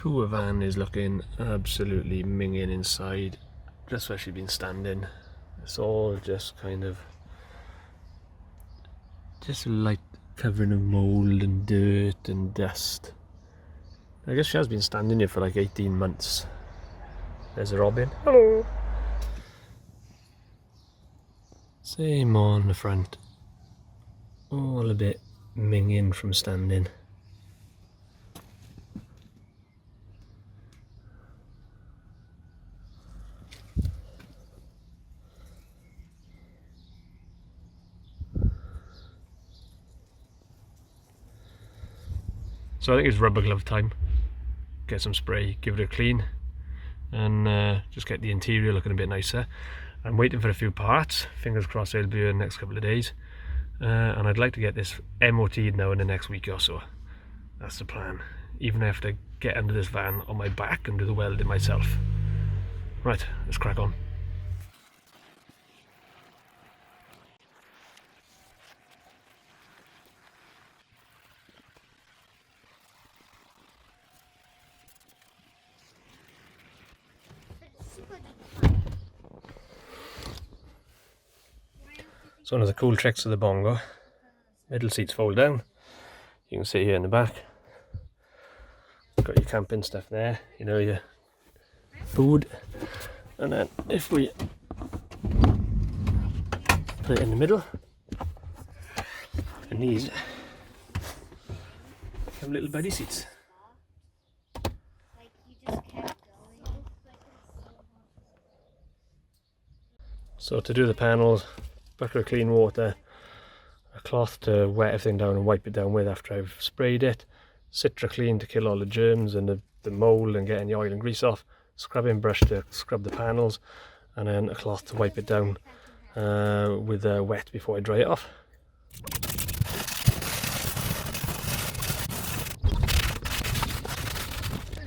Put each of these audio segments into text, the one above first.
poor van is looking absolutely minging inside, just where she's been standing. It's all just kind of just a light covering of mould and dirt and dust. I guess she has been standing here for like 18 months. There's a robin. Hello. Same on the front. All a bit minging from standing. So I think it's rubber glove time. Get some spray, give it a clean, and just get the interior looking a bit nicer. I'm waiting for a few parts. Fingers crossed they'll be here in the next couple of days. And I'd like to get this MOT'd now in the next week or so. That's the plan. Even if I have to get under this van on my back and do the welding myself. Right, let's crack on. So one of the cool tricks of the Bongo, middle seats fold down. You can sit here in the back. Got your camping stuff there, you know, your food. And then if we put it in the middle, and these have little buddy seats. So to do the panels, bucket of clean water, a cloth to wet everything down and wipe it down with after I've sprayed it, Citra Clean to kill all the germs and the mould and getting the oil and grease off, scrubbing brush to scrub the panels, and then a cloth to wipe it down with wet before I dry it off.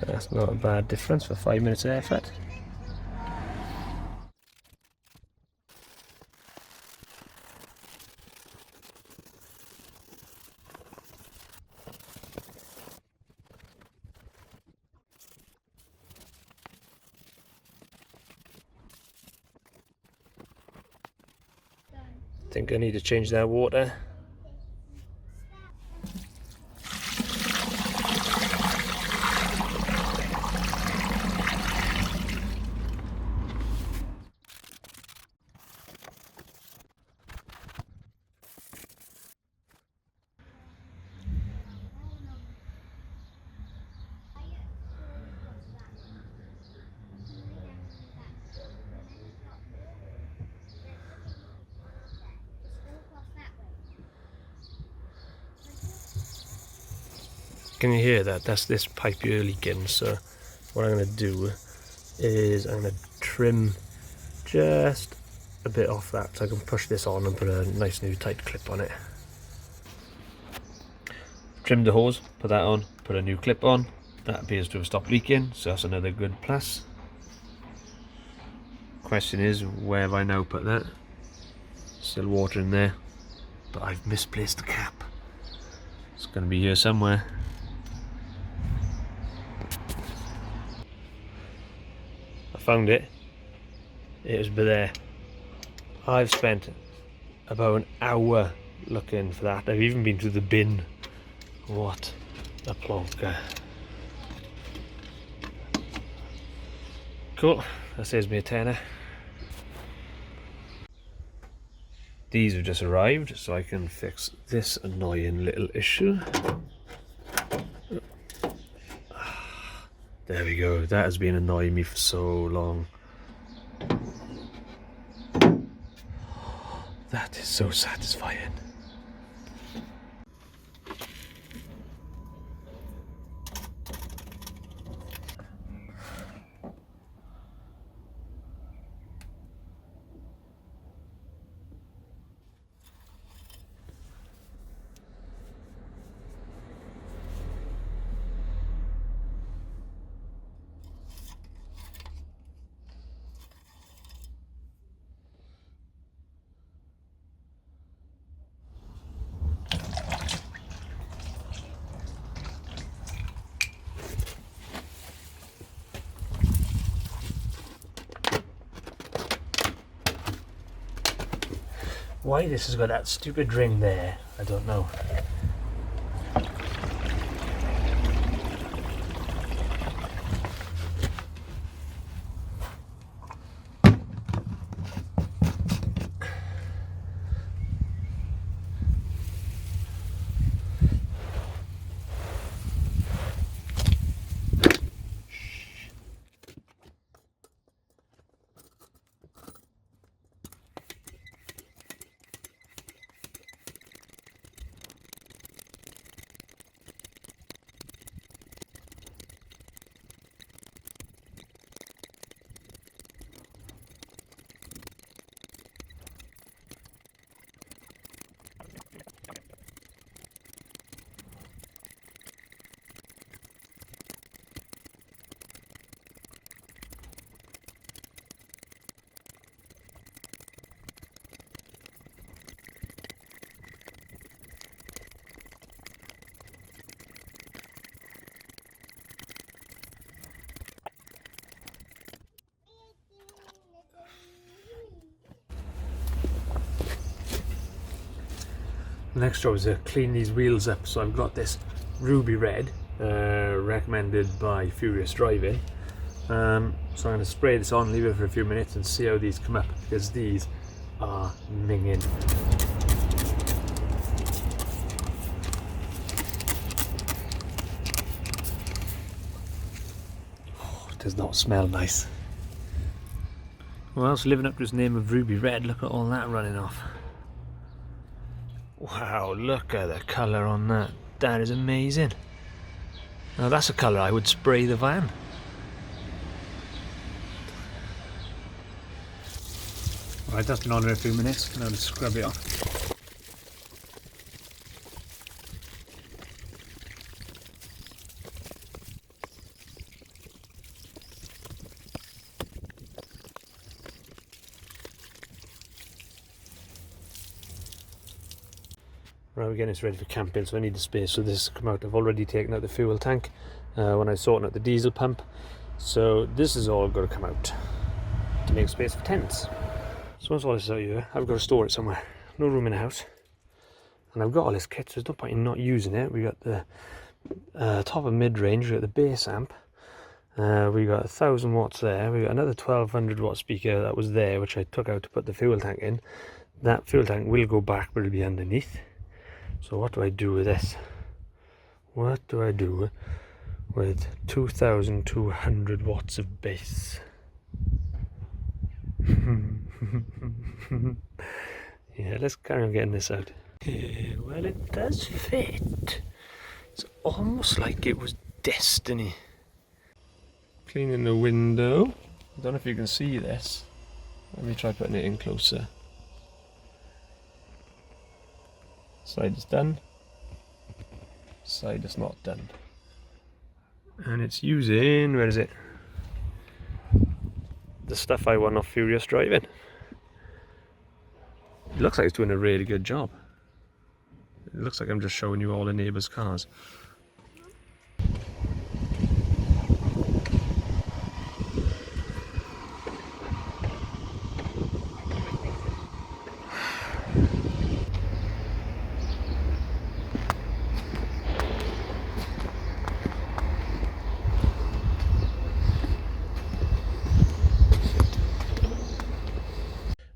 That's not a bad difference for 5 minutes of effort. I think I need to change that water. Can you hear that? That's this pipe here leaking. So what I'm going to do is I'm going to trim just a bit off that so I can push this on and put a nice new tight clip on it. Trim the hose, put that on, put a new clip on. That appears to have stopped leaking, so that's another good plus. Question is, where have I now put that? Still water in there, but I've misplaced the cap. It's going to be here somewhere. Found it. It was there. I've spent about an hour looking for that. I've even been to the bin. What a plonker. Cool, that saves me a tenner. These have just arrived, so I can fix this annoying little issue. There we go, that has been annoying me for so long. That is so satisfying. Why this has got that stupid ring there, I don't know. The next job is to clean these wheels up. So I've got this ruby red, recommended by Furious Driving. So I'm going to spray this on, leave it for a few minutes and see how these come up, because these are minging. Oh, it does not smell nice. Well, else living up to its name of ruby red, look at all that running off. Wow, look at the colour on that. That is amazing. Now that's a colour I would spray the van. Right, that's been on there a few minutes. Now let's scrub it off. Right, we're getting this ready for camping, so I need the space for this to come out. I've already taken out the fuel tank when I was sorting out the diesel pump, so this is all got to come out to make space for tents. So once all this is out here, I've got to store it somewhere. No room in the house, and I've got all this kit, so there's no point in not using it. We got the top and mid-range, we got the bass amp, we got 1000 watts there, we got another 1200 watt speaker that was there, which I took out to put the fuel tank in. That fuel tank will go back, but it'll be underneath. So what do I do with this? What do I do with 2200 watts of bass? Yeah, let's carry on getting this out. Yeah, well, it does fit. It's almost like it was destiny. Cleaning the window. I don't know if you can see this. Let me try putting it in closer. Side is done, side is not done. And it's using, where is it? The stuff I won off Furious Driving. It looks like it's doing a really good job. It looks like I'm just showing you all the neighbours' cars.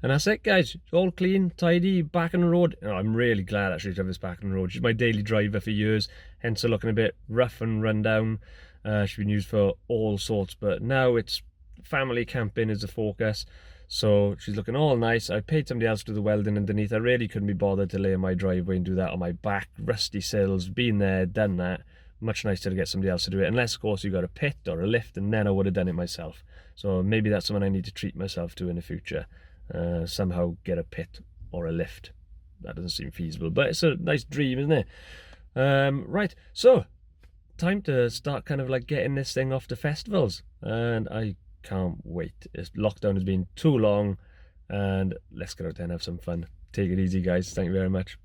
And that's it, guys. It's all clean, tidy, back on the road. Oh, I'm really glad actually to have this back on the road. She's my daily driver for years, hence her looking a bit rough and run down. She's been used for all sorts, but now it's family camping is the focus. So she's looking all nice. I paid somebody else to do the welding underneath. I really couldn't be bothered to lay in my driveway and do that on my back. Rusty sills, been there, done that. Much nicer to get somebody else to do it. Unless, of course, you got a pit or a lift, and then I would have done it myself. So maybe that's something I need to treat myself to in the future. Somehow get a pit or a lift. That doesn't seem feasible, but it's a nice dream, isn't it? Right, so time to start kind of like getting this thing off to festivals, and I can't wait. This lockdown has been too long, and let's get out there and have some fun. Take it easy, guys. Thank you very much.